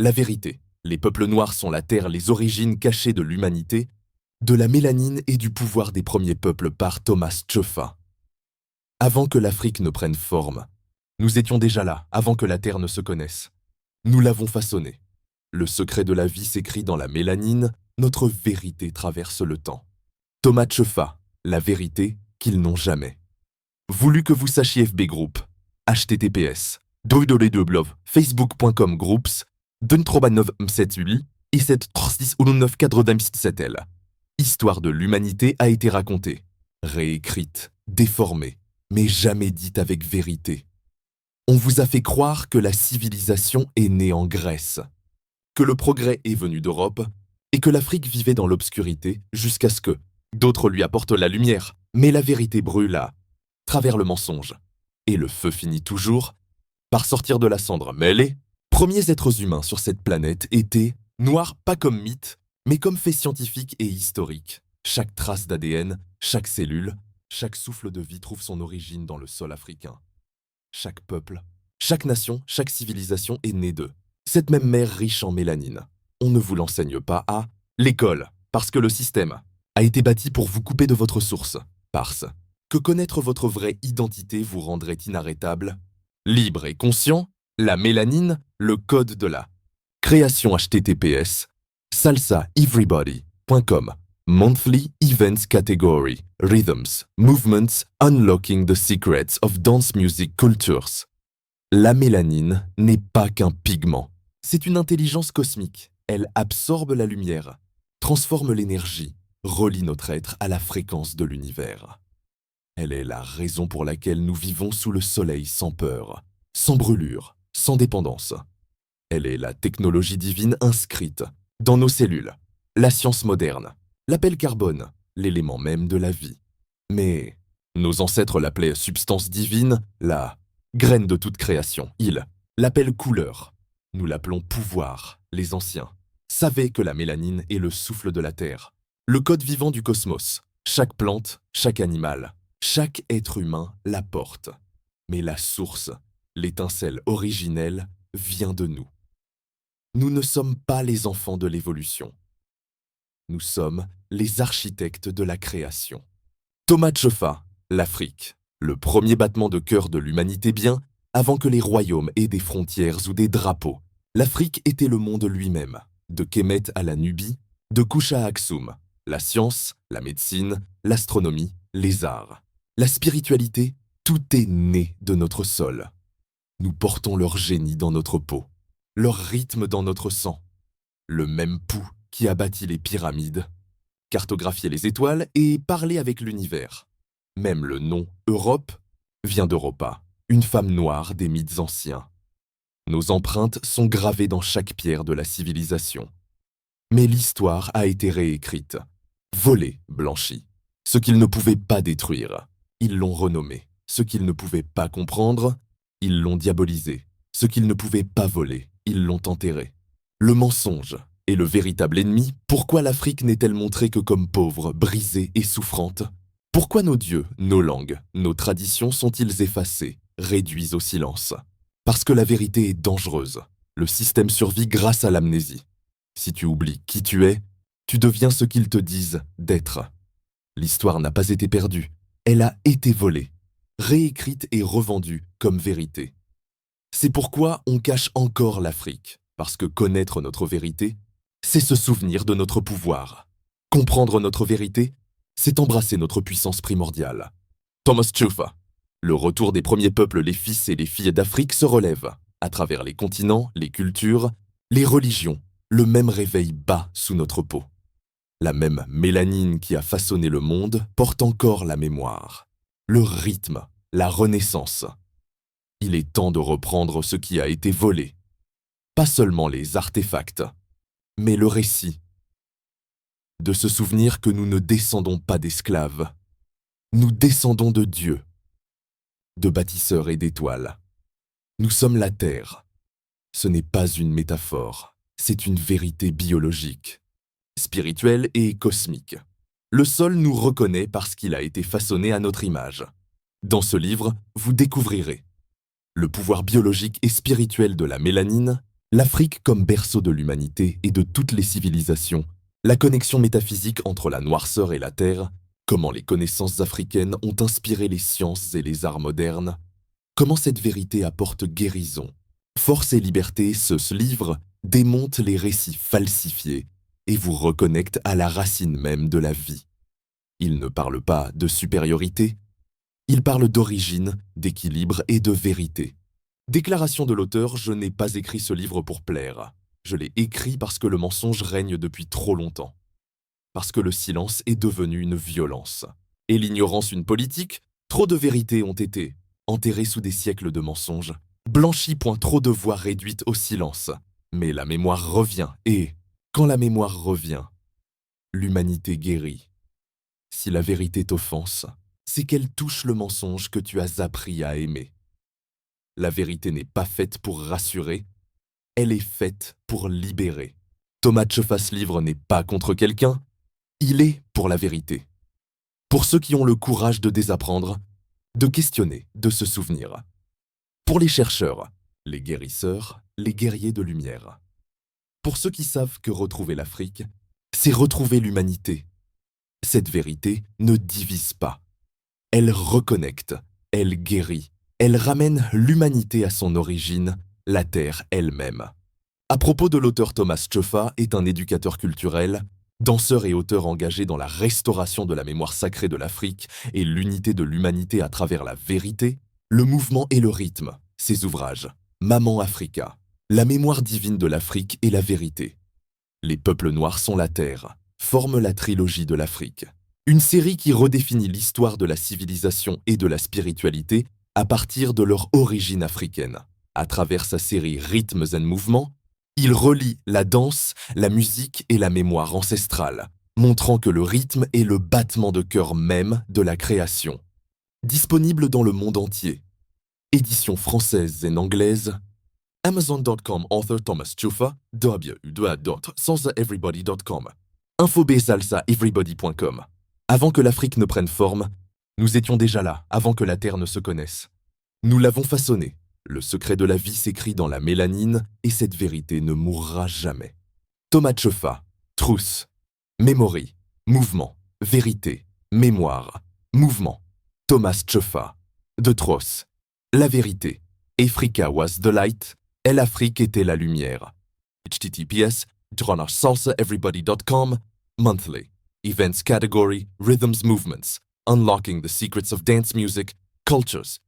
La vérité. Les peuples noirs sont la terre, les origines cachées de l'humanité, de la mélanine et du pouvoir des premiers peuples par Thomas Tcheffa. Avant que l'Afrique ne prenne forme, nous étions déjà là, avant que la terre ne se connaisse. Nous l'avons façonnée. Le secret de la vie s'écrit dans la mélanine, notre vérité traverse le temps. Thomas Tcheffa, la vérité qu'ils n'ont jamais. Voulu que vous sachiez FB Group, https facebook.com groups 239 et 736 Histoire de l'humanité a été racontée, réécrite, déformée, mais jamais dite avec vérité. On vous a fait croire que la civilisation est née en Grèce, que le progrès est venu d'Europe et que l'Afrique vivait dans l'obscurité jusqu'à ce que d'autres lui apportent la lumière, mais la vérité brûle à travers le mensonge. Et le feu finit toujours par sortir de la cendre. Mais les premiers êtres humains sur cette planète étaient noirs pas comme mythe, mais comme fait scientifique et historique. Chaque trace d'ADN, chaque cellule, chaque souffle de vie trouve son origine dans le sol africain. Chaque peuple, chaque nation, chaque civilisation est née d'eux. Cette même mer riche en mélanine. On ne vous l'enseigne pas à l'école, parce que le système a été bâti pour vous couper de votre source. Parce que connaître votre vraie identité vous rendrait inarrêtable, libre et conscient, la mélanine, le code de la création https salsaeverybody.com Monthly Events Category Rhythms, Movements, Unlocking the Secrets of Dance Music Cultures. La mélanine n'est pas qu'un pigment, c'est une intelligence cosmique. Elle absorbe la lumière, transforme l'énergie, relie notre être à la fréquence de l'univers. Elle est la raison pour laquelle nous vivons sous le soleil sans peur, sans brûlure, sans dépendance. Elle est la technologie divine inscrite dans nos cellules, la science moderne, l'appelle carbone, l'élément même de la vie. Mais nos ancêtres l'appelaient substance divine, la graine de toute création. Ils l'appellent couleur. Nous l'appelons pouvoir, les anciens. Savaient que la mélanine est le souffle de la terre, le code vivant du cosmos. Chaque plante, chaque animal, chaque être humain la porte. Mais la source, l'étincelle originelle, vient de nous. Nous ne sommes pas les enfants de l'évolution. Nous sommes les architectes de la création. Thomas Tcheffa, l'Afrique, le premier battement de cœur de l'humanité bien avant que les royaumes aient des frontières ou des drapeaux. L'Afrique était le monde lui-même, de Kémet à la Nubie, de Kouch à Aksum, la science, la médecine, l'astronomie, les arts. La spiritualité, tout est né de notre sol. Nous portons leur génie dans notre peau, leur rythme dans notre sang. Le même pouls qui a bâti les pyramides, cartographié les étoiles et parlé avec l'univers. Même le nom Europe vient d'Europa, une femme noire des mythes anciens. Nos empreintes sont gravées dans chaque pierre de la civilisation. Mais l'histoire a été réécrite, volée, blanchie. Ce qu'ils ne pouvaient pas détruire, ils l'ont renommé. Ce qu'ils ne pouvaient pas comprendre, ils l'ont diabolisé. Ce qu'ils ne pouvaient pas voler, ils l'ont enterré. Le mensonge est le véritable ennemi. Pourquoi l'Afrique n'est-elle montrée que comme pauvre, brisée et souffrante? Pourquoi nos dieux, nos langues, nos traditions sont-ils effacés, réduits au silence? Parce que la vérité est dangereuse. Le système survit grâce à l'amnésie. Si tu oublies qui tu es, tu deviens ce qu'ils te disent d'être. L'histoire n'a pas été perdue, elle a été volée, réécrite et revendue comme vérité. C'est pourquoi on cache encore l'Afrique, parce que connaître notre vérité, c'est se souvenir de notre pouvoir. Comprendre notre vérité, c'est embrasser notre puissance primordiale. Thomas Tcheffa. Le retour des premiers peuples, les fils et les filles d'Afrique se relève, à travers les continents, les cultures, les religions. Le même réveil bat sous notre peau. La même mélanine qui a façonné le monde porte encore la mémoire, le rythme, la renaissance. Il est temps de reprendre ce qui a été volé. Pas seulement les artefacts, mais le récit. De se souvenir que nous ne descendons pas d'esclaves. Nous descendons de Dieu, de bâtisseurs et d'étoiles. Nous sommes la Terre. Ce n'est pas une métaphore, c'est une vérité biologique, spirituelle et cosmique. Le sol nous reconnaît parce qu'il a été façonné à notre image. Dans ce livre, vous découvrirez le pouvoir biologique et spirituel de la mélanine, L'Afrique comme berceau de l'humanité et de toutes les civilisations, la connexion métaphysique entre la noirceur et la terre, comment les connaissances africaines ont inspiré les sciences et les arts modernes, comment cette vérité apporte guérison. Force et liberté, ce livre démonte les récits falsifiés et vous reconnecte à la racine même de la vie. Il ne parle pas de supériorité, il parle d'origine, d'équilibre et de vérité. Déclaration de l'auteur, je n'ai pas écrit ce livre pour plaire. Je l'ai écrit parce que le mensonge règne depuis trop longtemps. Parce que le silence est devenu une violence. Et l'ignorance une politique, trop de vérités ont été enterrées sous des siècles de mensonges, blanchies point trop de voix réduites au silence. Mais la mémoire revient, et, quand la mémoire revient, l'humanité guérit. Si la vérité t'offense, c'est qu'elle touche le mensonge que tu as appris à aimer. La vérité n'est pas faite pour rassurer, elle est faite pour libérer. Thomas Tchefa's livre n'est pas contre quelqu'un, il est pour la vérité. Pour ceux qui ont le courage de désapprendre, de questionner, de se souvenir. Pour les chercheurs, les guérisseurs, les guerriers de lumière. Pour ceux qui savent que retrouver l'Afrique, c'est retrouver l'humanité. Cette vérité ne divise pas. Elle reconnecte, elle guérit, elle ramène l'humanité à son origine, la terre elle-même. À propos de l'auteur Thomas Tchefa est un éducateur culturel, danseur et auteur engagé dans la restauration de la mémoire sacrée de l'Afrique et l'unité de l'humanité à travers la vérité, le mouvement et le rythme, ses ouvrages, Maman Africa, la mémoire divine de l'Afrique et la vérité. Les peuples noirs sont la terre, forment la trilogie de l'Afrique. Une série qui redéfinit l'histoire de la civilisation et de la spiritualité à partir de leur origine africaine. À travers sa série Rhythms and Movements, il relie la danse, la musique et la mémoire ancestrale, montrant que le rythme est le battement de cœur même de la création. Disponible dans le monde entier. Éditions françaises et anglaises. Amazon.com author Thomas Tchefa, www.salsaeverybody.com. infobsalsaeverybody.com. Avant que l'Afrique ne prenne forme, nous étions déjà là, avant que la Terre ne se connaisse. Nous l'avons façonnée. Le secret de la vie s'écrit dans la mélanine et cette vérité ne mourra jamais. Thomas Tchefa, Trousse, Memory, Mouvement, Vérité, Mémoire, Mouvement. Thomas Tchefa, De Trosse, La Vérité. Africa was the light, El Afrique était la lumière. https salsaeverybody.com monthly. Events category, Rhythms Movements. Unlocking the secrets of dance music, cultures,